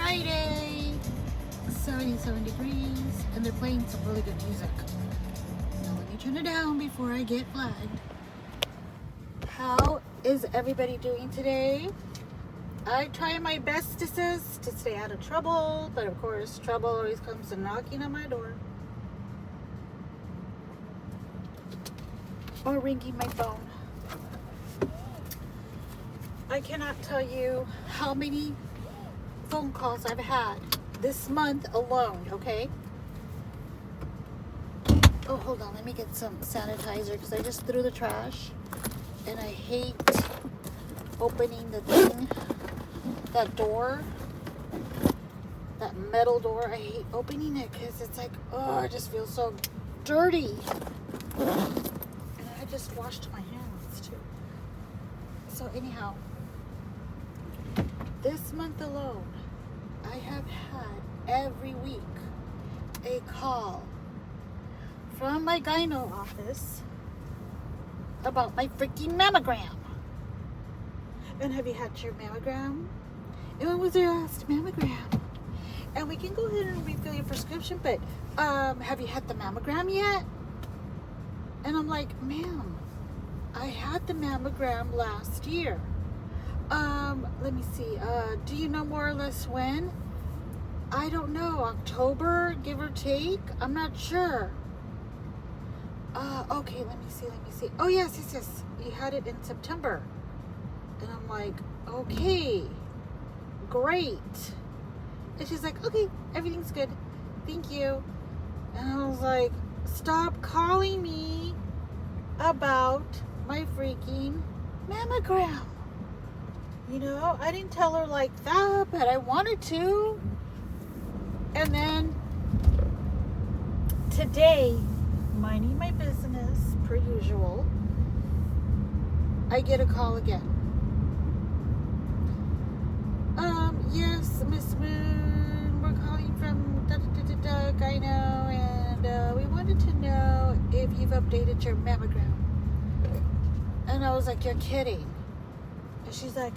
Friday, 77 degrees, and they're playing some really good music. Now let me turn it down before I get flagged. How is everybody doing today? I try my bestest to stay out of trouble, but of course trouble always comes to knocking on my door. Or ringing my phone. I cannot tell you how many phone calls I've had this month alone, okay? Oh, hold on. Let me get some sanitizer because I just threw the trash. And I hate opening the thing, that door, that metal door. I hate opening it because it's like, oh, it just feels so dirty. And I just washed my hands too. So anyhow, this month alone, I have had every week a call from my gyno office about my freaking mammogram. And have you had your mammogram? And when was your last mammogram? And we can go ahead and refill your prescription, but have you had the mammogram yet? And I'm like, ma'am, I had the mammogram last year. Let me see. Do you know more or less when? I don't know. October, give or take? I'm not sure. Okay, let me see. Oh, yes. You had it in September. And I'm like, okay, great. And she's like, okay, everything's good. Thank you. And I was like, stop calling me about my freaking mammogram. You know, I didn't tell her like that, but I wanted to. And then today, minding my business per usual, I get a call again. Yes, Miss Moon, we're calling from gyno, and we wanted to know if you've updated your mammogram. And I was like, you're kidding. And she's like,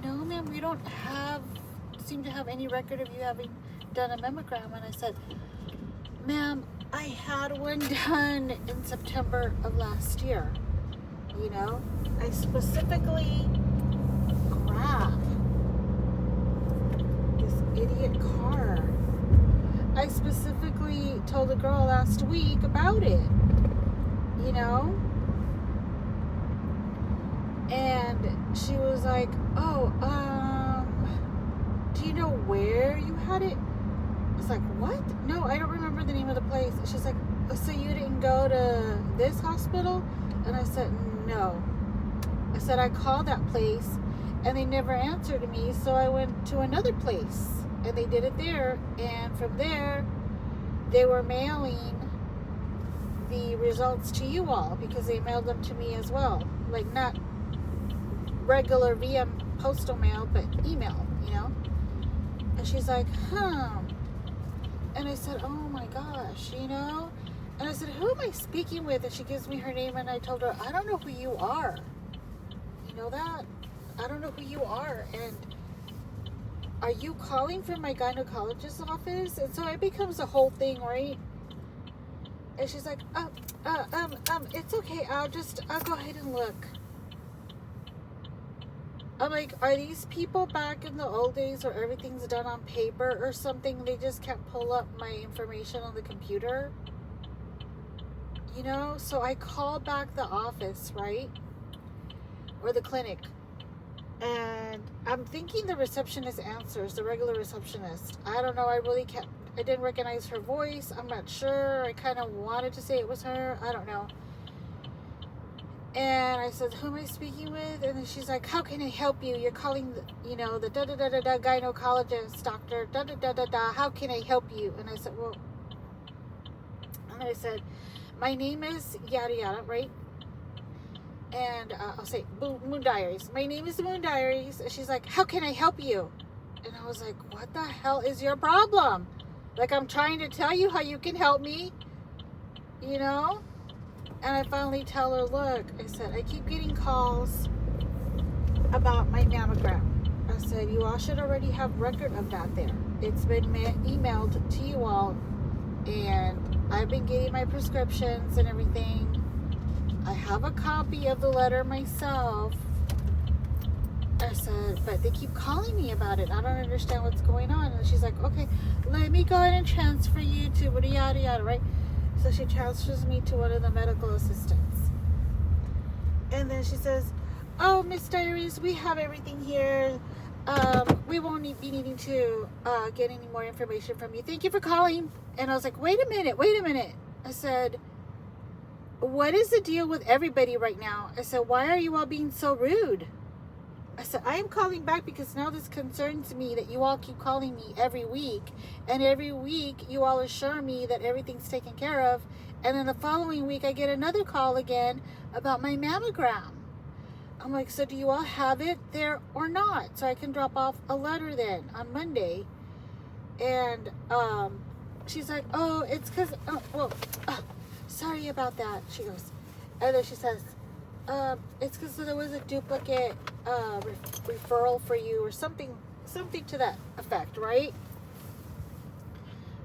no, ma'am, we don't seem to have any record of you having done a mammogram. And I said, ma'am, I had one done in September of last year. You know, I specifically grabbed this idiot car. I specifically told the girl last week about it, you know? And she was like, oh, do you know where you had it? I was like, what? No, I don't remember the name of the place. She's like, so you didn't go to this hospital? And I said, no. I said, I called that place and they never answered me. So I went to another place and they did it there. And from there, they were mailing the results to you all because they mailed them to me as well. Like not regular via postal mail, but email, you know? And she's like, And I said, oh my gosh, you know? And I said, who am I speaking with? And she gives me her name, and I told her, I don't know who you are. You know that? I don't know who you are. And are you calling from my gynecologist's office? And so it becomes a whole thing, right? And she's like, it's okay. I'll go ahead and look. I'm like, are these people back in the old days where everything's done on paper or something? They just can't pull up my information on the computer? You know? So I called back the office, right? Or the clinic. And I'm thinking the receptionist answers, the regular receptionist. I don't know. I didn't recognize her voice. I'm not sure. I kind of wanted to say it was her. I don't know. And I said, who am I speaking with? And then she's like, how can I help you? You're calling, the gynecologist, doctor, how can I help you? And I said, my name is yada yada, right? And I'll say, Moon Diaries. My name is Moon Diaries. And she's like, how can I help you? And I was like, what the hell is your problem? Like, I'm trying to tell you how you can help me, you know? And I finally tell her, look, I said, I keep getting calls about my mammogram. I I said, you all should already have record of that there. It's been emailed to you all, and I've been getting my prescriptions and everything. I have a copy of the letter myself. I said, but they keep calling me about it. I don't understand what's going on. And she's like, okay, let me go ahead and transfer you to yada yada, right? So she transfers me to one of the medical assistants. And then she says, oh, Miss Diaries, we have everything here. We won't be needing to get any more information from you. Thank you for calling. And I was like, wait a minute. I said, what is the deal with everybody right now? I said, why are you all being so rude? I said, I am calling back because now this concerns me that you all keep calling me every week. And every week you all assure me that everything's taken care of. And then the following week I get another call again about my mammogram. I'm like, so do you all have it there or not? So I can drop off a letter then on Monday. And she's like, oh, it's because, sorry about that. She goes, and then she says, it's because there was a duplicate referral for you or something to that effect, right?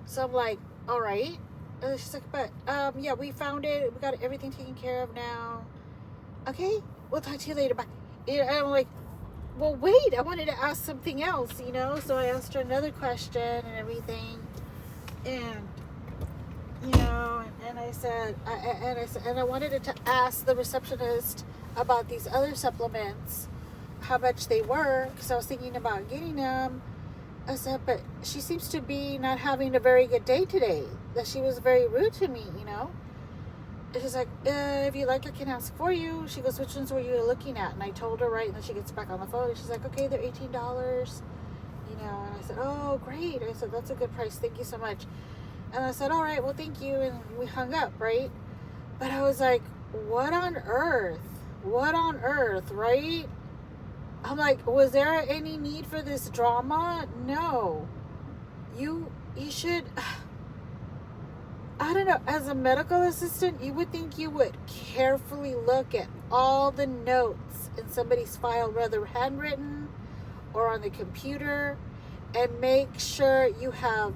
So I'm like, all right. And she's like, but yeah, we found it. We got everything taken care of now. Okay, we'll talk to you later. Bye. And I'm like, well, wait, I wanted to ask something else, you know? So I asked her another question and everything. And, you know, and I said, I wanted to ask the receptionist about these other supplements, how much they were, because I was thinking about getting them. I said, but she seems to be not having a very good day today, that she was very rude to me, you know? And she's like, if you like, I can ask for you. She goes, which ones were you looking at? And I told her, right, and then she gets back on the phone, and she's like, okay, they're $18, you know? And I said, oh, great. I said, that's a good price. Thank you so much. And I said, all right, well, thank you. And we hung up, right? But I was like, what on earth? What on earth, right? I'm like, was there any need for this drama? No. You should, I don't know, as a medical assistant, you would think you would carefully look at all the notes in somebody's file, whether handwritten or on the computer, and make sure you have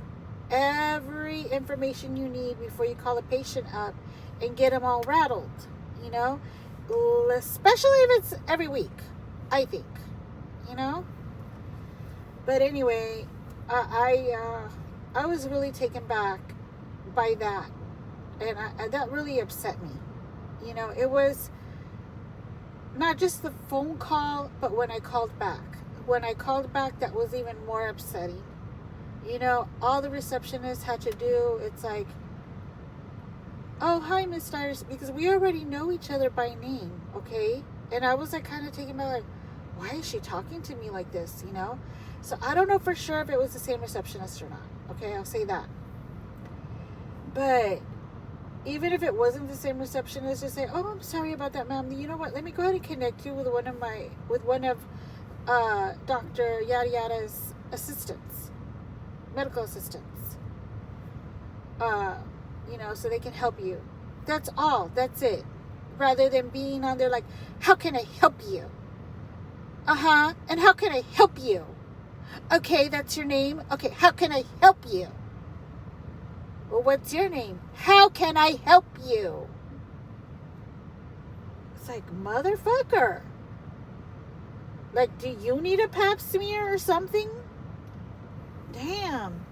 every information you need before you call a patient up and get them all rattled, you know, especially if it's every week, I think, you know. But anyway, I was really taken back by that, and that really upset me. You know, it was not just the phone call, but when I called back. When I called back, that was even more upsetting. You know, all the receptionist had to do, it's like, oh, hi, Miss Dyers, because we already know each other by name, okay? And I was like kind of taken by like, why is she talking to me like this, you know? So I don't know for sure if it was the same receptionist or not, okay? I'll say that. But even if it wasn't the same receptionist, just say, oh, I'm sorry about that, ma'am. You know what? Let me go ahead and connect you with one of Dr. Yada Yada's assistants, medical assistants. You know, so they can help you. That's all. That's it. Rather than being on there like, how can I help you? And how can I help you? Okay, that's your name. Okay, how can I help you? Well, what's your name? How can I help you? It's like, motherfucker. Like, do you need a pap smear or something? Damn.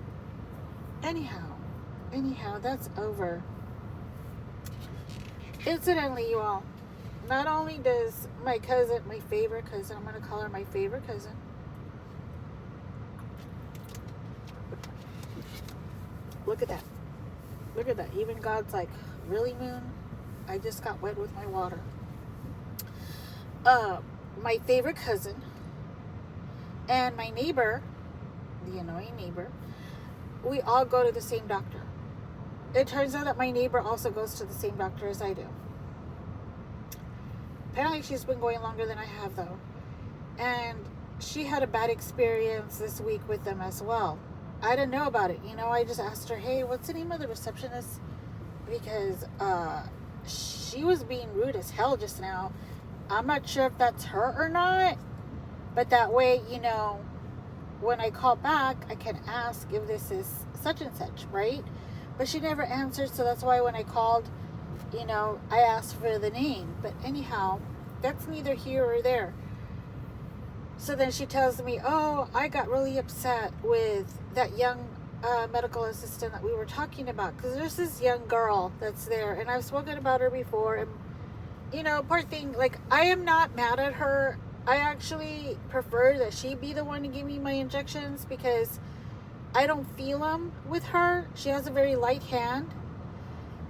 Anyhow, that's over. Incidentally, you all, not only does my cousin, my favorite cousin, I'm going to call her my favorite cousin, look at that. Look at that. Even God's like, really, Moon? I just got wet with my water. My favorite cousin and my neighbor, the annoying neighbor, we all go to the same doctor. It turns out that my neighbor also goes to the same doctor as I do. Apparently she's been going longer than I have, though. And she had a bad experience this week with them as well. I didn't know about it. You know, I just asked her, hey, what's the name of the receptionist? Because she was being rude as hell just now. I'm not sure if that's her or not. But that way, you know, when I call back, I can ask if this is such and such, right? But she never answered, so that's why when I called, you know, I asked for the name. But anyhow, that's neither here or there. So then she tells me, oh, I got really upset with that young medical assistant that we were talking about, because there's this young girl that's there, and I've spoken about her before, and, you know, poor thing, like, I am not mad at her. I actually prefer that she be the one to give me my injections, because I don't feel them with her. She has a very light hand.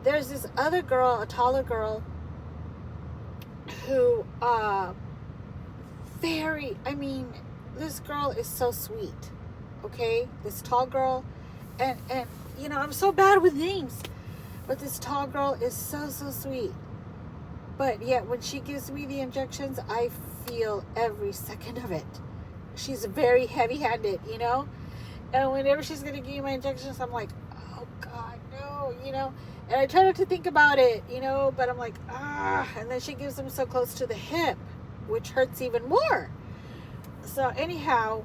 There's this other girl, a taller girl, who this girl is so sweet. Okay, this tall girl, and you know, I'm so bad with names, but this tall girl is so sweet. But yet when she gives me the injections, I feel every second of it. She's very heavy-handed, you know, and whenever she's gonna give me my injections, I'm like, oh God, no, you know. And I try not to think about it, you know, but I'm like, and then she gives them so close to the hip, which hurts even more. So anyhow,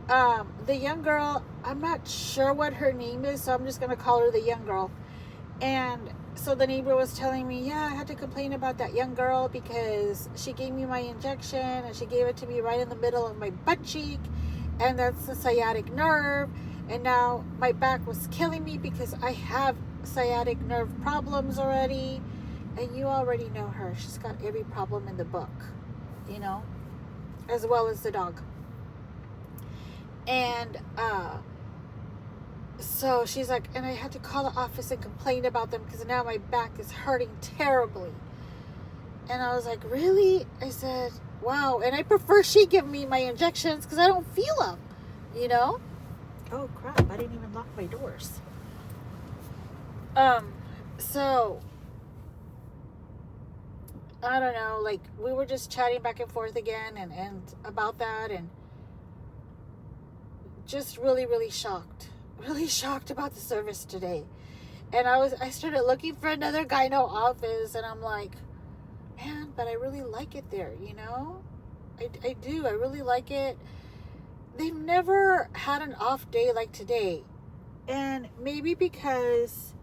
the young girl, I'm not sure what her name is, so I'm just going to call her the young girl. And so the neighbor was telling me, yeah, I had to complain about that young girl because she gave me my injection and she gave it to me right in the middle of my butt cheek, and that's the sciatic nerve. And now my back was killing me because I have sciatic nerve problems already. And you already know her. She's got every problem in the book, you know, as well as the dog. And so she's like, and I had to call the office and complain about them because now my back is hurting terribly. And I was like, really? I said, wow. And I prefer she give me my injections because I don't feel them, you know. Oh crap, I didn't even lock my doors. So I don't know, like, we were just chatting back and forth again and about that, and just really shocked about the service today. And I started looking for another gyno office, and I'm like, man, but I really like it there, you know. I do, I really like it. They've never had an off day like today, and maybe because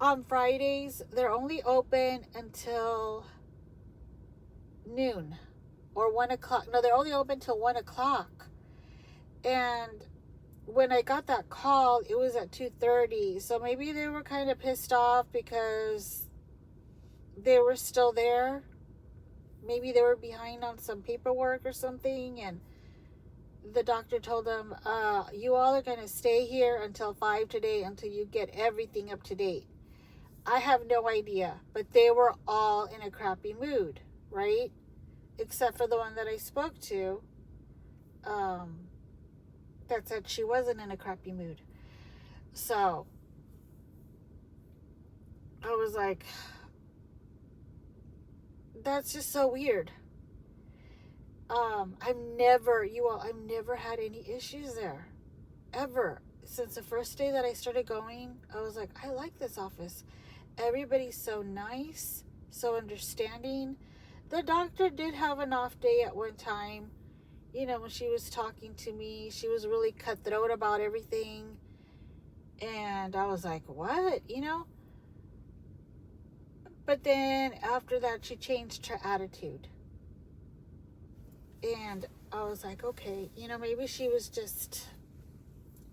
on Fridays they're only open until noon or 1 o'clock. No, they're only open till 1 o'clock. And when I got that call, it was at 2:30. So maybe they were kind of pissed off because they were still there. Maybe they were behind on some paperwork or something, and the doctor told them, you all are going to stay here until 5 today until you get everything up to date. I have no idea, but they were all in a crappy mood, right? Except for the one that I spoke to, that said she wasn't in a crappy mood. So I was like, that's just so weird. I've never had any issues there, ever. Since the first day that I started going, I was like, I like this office. Everybody's so nice, so understanding. The doctor did have an off day at one time. You know, when she was talking to me, she was really cutthroat about everything. And I was like, what? You know? But then after that, she changed her attitude. And I was like, okay, you know, maybe she was just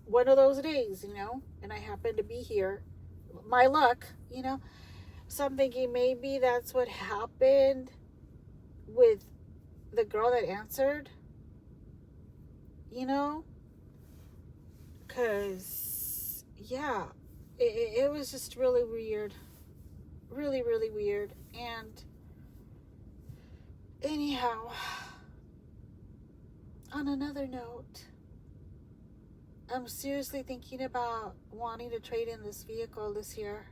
one of those days, you know, and I happened to be here. My luck, you know. So I'm thinking maybe that's what happened with the girl that answered, you know, because, yeah, it was just really weird. Really weird. And anyhow, on another note, I'm seriously thinking about wanting to trade in this vehicle this year.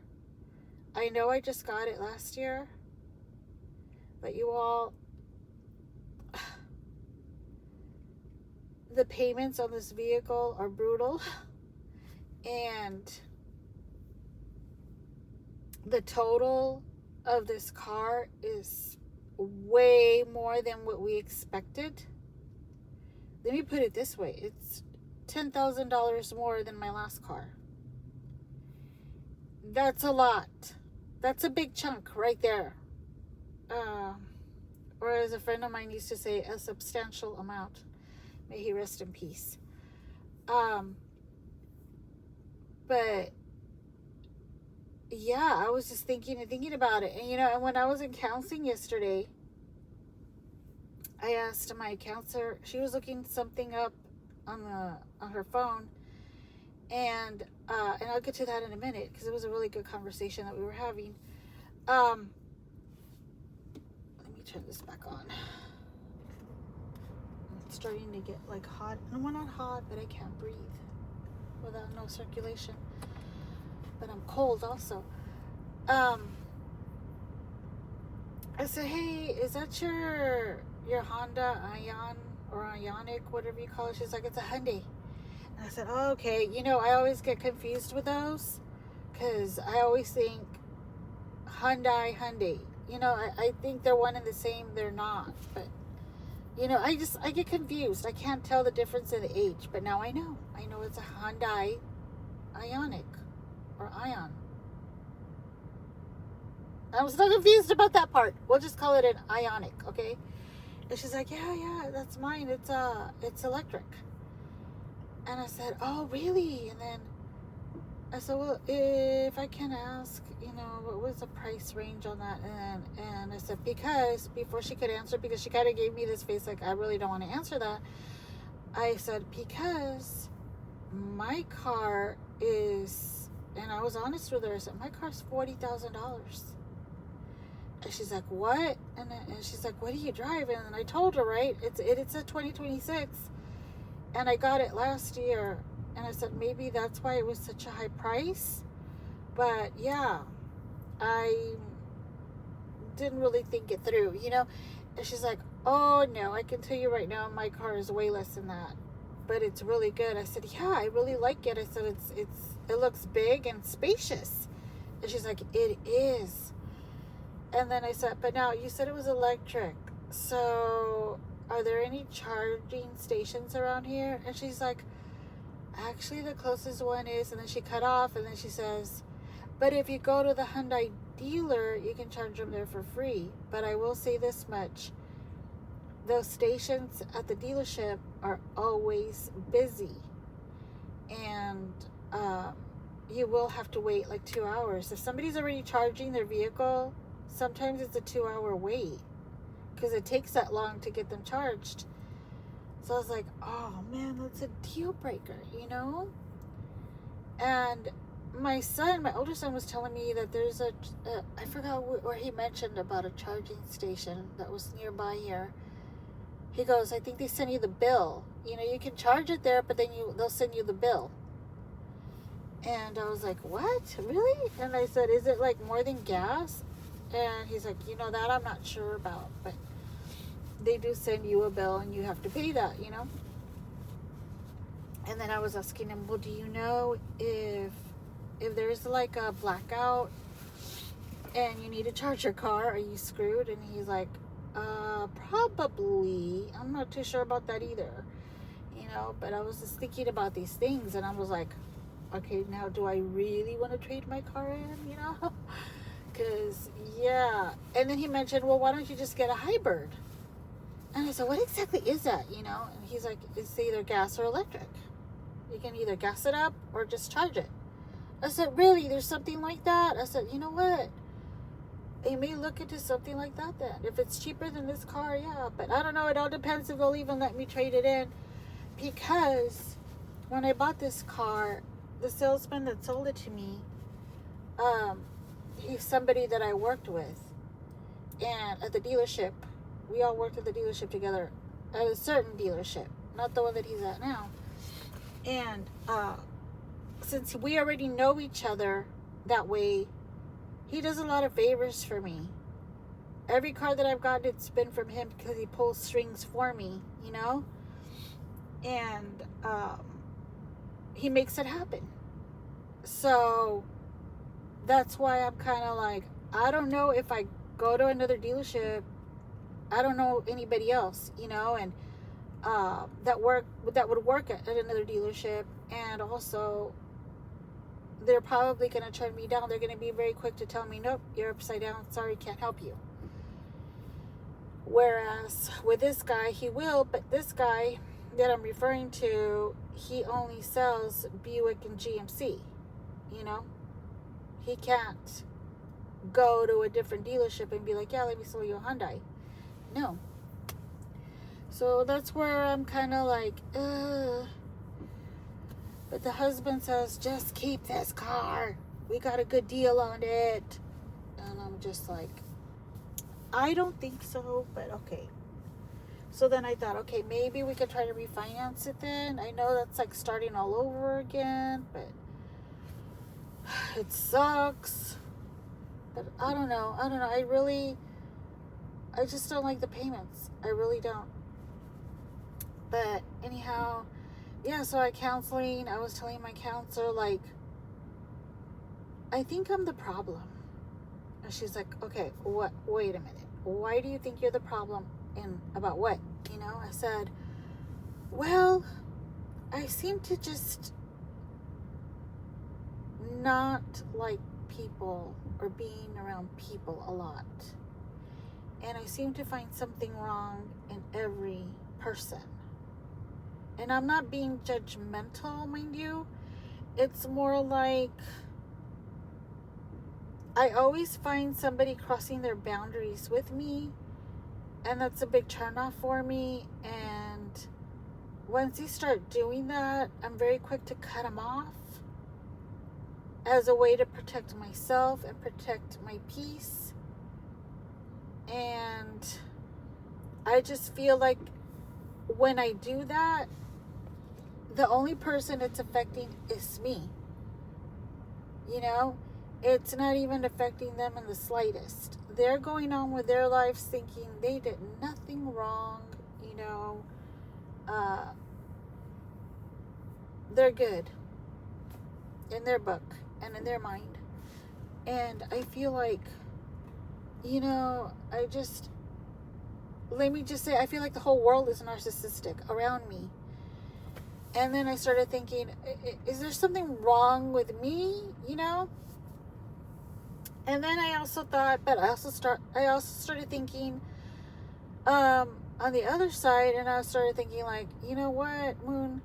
I know I just got it last year, but you all, the payments on this vehicle are brutal, and the total of this car is way more than what we expected. let me put it this way. It's $10,000 more than my last car. That's a lot. That's a big chunk right there. Or as a friend of mine used to say, a substantial amount. May he rest in peace. But yeah, I was just thinking about it. And, and when I was in counseling yesterday, I asked my counselor, she was looking something up on her phone, and I'll get to that in a minute, because it was a really good conversation that we were having. Let me turn this back on. It's starting to get like hot. No, well, not hot, but I can't breathe without no circulation. But I'm cold also. I said, hey, is that your Honda Ion or Ionic, whatever you call it? She's like, it's a Hyundai. And I said, oh, okay. I always get confused with those, because I always think Hyundai. I think they're one and the same. They're not. But, I get confused. I can't tell the difference in the H. But now I know. I know it's a Hyundai Ionic or Ion. I was not confused about that part. We'll just call it an Ionic, okay? And she's like, yeah, that's mine. It's electric. And I said, oh, really? And then I said, well, if I can ask, what was the price range on that? And I said, because before she could answer, because she kind of gave me this face like, I really don't want to answer that. I said, because my car is, and I was honest with her, I said, my car's $40,000. And she's like, what? And she's like, what do you drive? And I told her, right, it's a 2026, and I got it last year. And I said, maybe that's why it was such a high price. But yeah, I didn't really think it through, And she's like, oh no, I can tell you right now, my car is way less than that, but it's really good. I said, yeah, I really like it. I said, it looks big and spacious. And she's like, it is. And then I said, but now you said it was electric, so are there any charging stations around here? And she's like, actually the closest one is, and then she cut off, and then she says, but if you go to the Hyundai dealer, you can charge them there for free. But I will say this much, those stations at the dealership are always busy, and you will have to wait like 2 hours. If somebody's already charging their vehicle, sometimes it's a 2-hour wait, because it takes that long to get them charged. So I was like, oh man, that's a deal breaker, And my older son was telling me that there's I forgot where he mentioned about a charging station that was nearby here. He goes, I think they send you the bill. You can charge it there, but then they'll send you the bill. And I was like, what? Really? And I said, is it like more than gas? And he's like, that I'm not sure about, but they do send you a bill and you have to pay that, And then I was asking him, well, do you know if there's like a blackout and you need to charge your car, are you screwed? And he's like, probably. I'm not too sure about that either, but I was just thinking about these things, and I was like, okay, now do I really want to trade my car in, Because, yeah. And then he mentioned, well, why don't you just get a hybrid? And I said, what exactly is that, And he's like, it's either gas or electric. You can either gas it up or just charge it. I said, really? There's something like that? I said, you know what? They may look into something like that then. If it's cheaper than this car, yeah. But I don't know. It all depends if they'll even let me trade it in. Because when I bought this car, the salesman that sold it to me, he's somebody that I worked with. And at the dealership, we all worked at the dealership together, at a certain dealership, not the one that he's at now. And since we already know each other that way, he does a lot of favors for me. Every car that I've gotten, it's been from him, because he pulls strings for me, And he makes it happen. So that's why I'm kind of like, I don't know if I go to another dealership, I don't know anybody else, and that would work at another dealership, and also they're probably going to turn me down. They're going to be very quick to tell me, nope, you're upside down, sorry, can't help you. Whereas with this guy, he will, but this guy that I'm referring to, he only sells Buick and GMC. You know, he can't go to a different dealership and be like, yeah, let me sell you a Hyundai. No. So that's where I'm kind of like, But the husband says, just keep this car. We got a good deal on it. And I'm just like, I don't think so, but okay. So then I thought, okay, maybe we could try to refinance it then. I know that's like starting all over again, but it sucks. But I don't know. I just don't like the payments. I really don't. But anyhow, yeah, so at counseling, I was telling my counselor, like, I think I'm the problem. And she's like, okay, wait a minute. Why do you think you're the problem? And about what? You know, I said, well, I seem to just not like people or being around people a lot. And I seem to find something wrong in every person. And I'm not being judgmental, mind you. It's more like I always find somebody crossing their boundaries with me, and that's a big turnoff for me. And once you start doing that, I'm very quick to cut them off as a way to protect myself and protect my peace. And I just feel like when I do that, the only person it's affecting is me. You know, it's not even affecting them in the slightest. They're going on with their lives thinking they did nothing wrong, you know. They're good in their book and in their mind. And I feel like, you know, let me just say, I feel like the whole world is narcissistic around me. And then I started thinking, is there something wrong with me, you know? And then I also thought, but I also started thinking on the other side, and I started thinking like, you know what, Moon,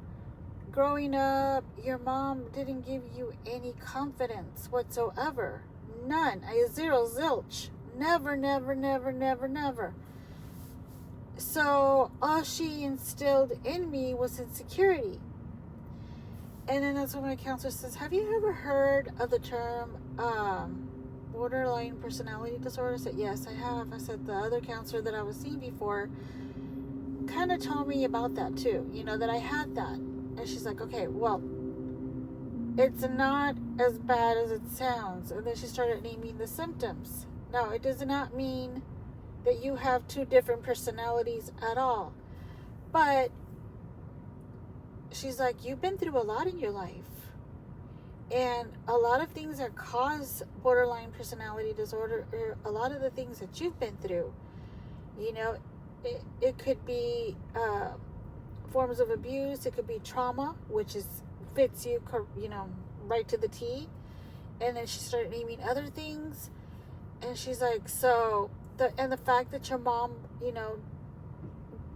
growing up, your mom didn't give you any confidence whatsoever. None. Zero, zilch. Never, never, never, never, never. So all she instilled in me was insecurity. And then that's when my counselor says, have you ever heard of the term borderline personality disorder? I said, yes, I have. I said, the other counselor that I was seeing before kind of told me about that too, you know, that I had that. And she's like, okay, well, it's not as bad as it sounds. And then she started naming the symptoms. Now, it does not mean that you have two different personalities at all. But she's like, you've been through a lot in your life. And a lot of things that cause borderline personality disorder are a lot of the things that you've been through. You know, it could be forms of abuse. It could be trauma, which fits you, you know, right to the T. And then she started naming other things. And she's like, so, the fact that your mom, you know,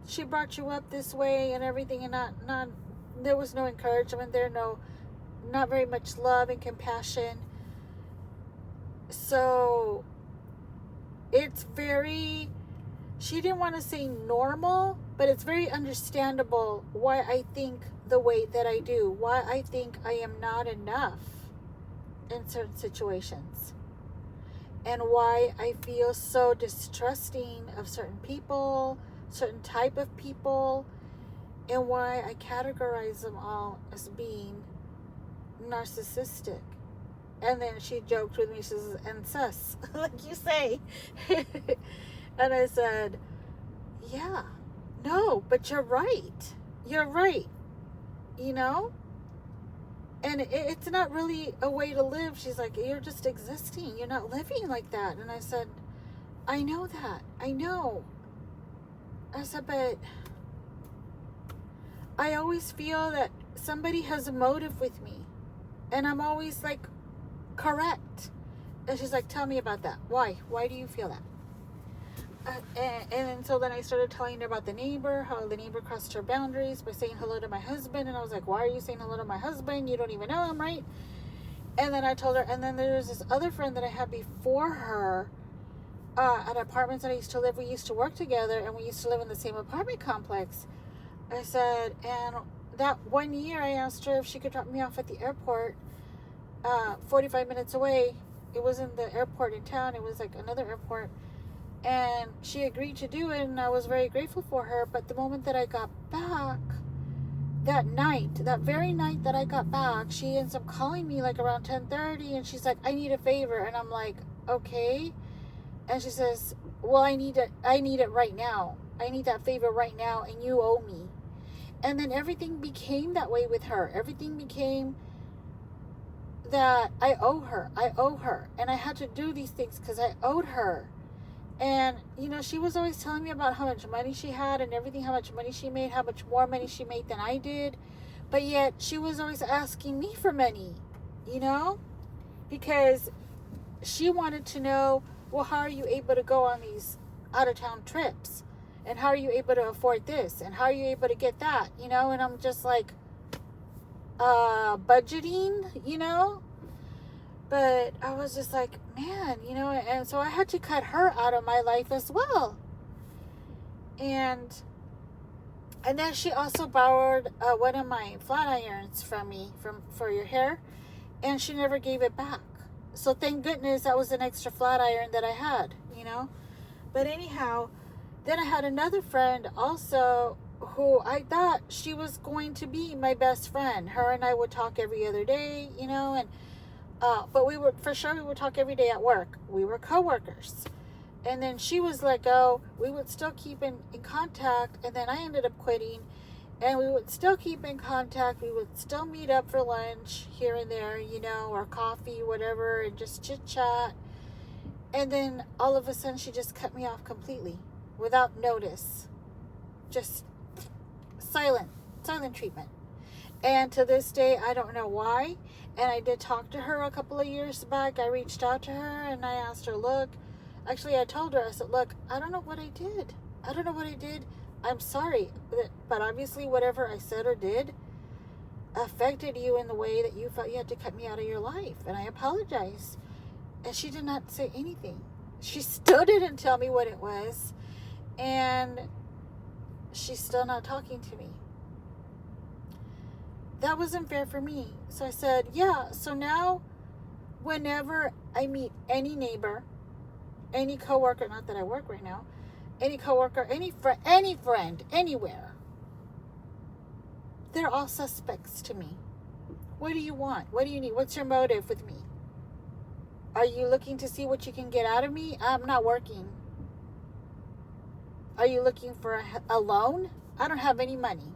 she brought you up this way and everything, and not there was no encouragement there, not very much love and compassion. So it's very, she didn't want to say normal, but it's very understandable why I think the way that I do, why I think I am not enough in certain situations, and why I feel so distrusting of certain people, certain type of people, and why I categorize them all as being narcissistic. And then she joked with me, she says, and sus, like you say. And I said, yeah, no, but you're right, you know. And it's not really a way to live. She's like, you're just existing, you're not living like that. And I said, I know that, I know. I said, but I always feel that somebody has a motive with me. And I'm always like, correct. And she's like, tell me about that. Why? Why do you feel that? And so then I started telling her about the neighbor, how the neighbor crossed her boundaries by saying hello to my husband. And I was like, why are you saying hello to my husband? You don't even know him, right? And then I told her, and then there was this other friend that I had before her at apartments that I used to live. We used to work together, and we used to live in the same apartment complex. I said, and that one year I asked her if she could drop me off at the airport 45 minutes away. It wasn't the airport in town. It was like another airport. And she agreed to do it, and I was very grateful for her. But the moment that I got back, that night, that very night that I got back, she ends up calling me like around 10:30, and she's like, I need a favor. And I'm like, okay. And she says, well, I need it right now. I need that favor right now, and you owe me. And then everything became that way with her. Everything became that I owe her. And I had to do these things because I owed her. And, you know, she was always telling me about how much money she had and everything, how much money she made, how much more money she made than I did. But yet she was always asking me for money, you know, because she wanted to know, well, how are you able to go on these out-of-town trips? And how are you able to afford this? And how are you able to get that? You know, and I'm just like, budgeting, you know? But I was just like, man, you know, and so I had to cut her out of my life as well. And then she also borrowed one of my flat irons from me for your hair, and she never gave it back. So thank goodness that was an extra flat iron that I had, you know. But anyhow, then I had another friend also who I thought she was going to be my best friend. Her and I would talk every other day, you know, and but we would talk every day at work. We were co-workers. And then she was let go. We would still keep in contact. And then I ended up quitting. And we would still keep in contact. We would still meet up for lunch here and there, you know, or coffee, whatever, and just chit-chat. And then all of a sudden she just cut me off completely without notice. Just silent treatment. And to this day, I don't know why. And I did talk to her a couple of years back. I reached out to her and I asked her, look, actually I told her, I said, look, I don't know what I did. I'm sorry. But obviously whatever I said or did affected you in the way that you felt you had to cut me out of your life. And I apologize. And she did not say anything. She still didn't tell me what it was. And she's still not talking to me. That wasn't fair for me. So I said, yeah, so now whenever I meet any neighbor, any coworker, not that I work right now, any coworker, any friend, anywhere, they're all suspects to me. What do you want? What do you need? What's your motive with me? Are you looking to see what you can get out of me? I'm not working. Are you looking for a loan? I don't have any money.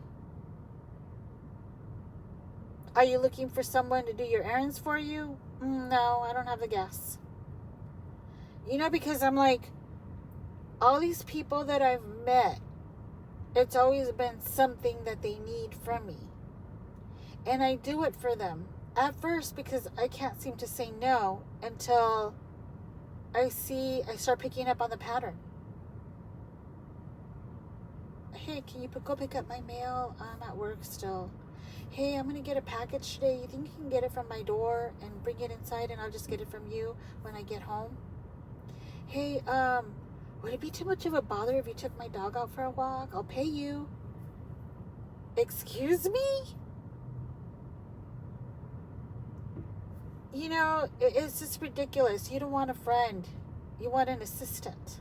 Are you looking for someone to do your errands for you? No, I don't have the gas. You know, because I'm like, all these people that I've met, it's always been something that they need from me. And I do it for them. At first, because I can't seem to say no until I start picking up on the pattern. Hey, can you go pick up my mail? I'm at work still. Hey, I'm going to get a package today. You think you can get it from my door and bring it inside and I'll just get it from you when I get home? Hey, would it be too much of a bother if you took my dog out for a walk? I'll pay you. Excuse me? You know, it's just ridiculous. You don't want a friend. You want an assistant.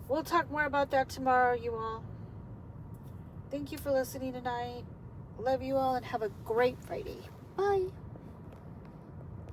We'll talk more about that tomorrow, you all. Thank you for listening tonight. Love you all and have a great Friday. Bye.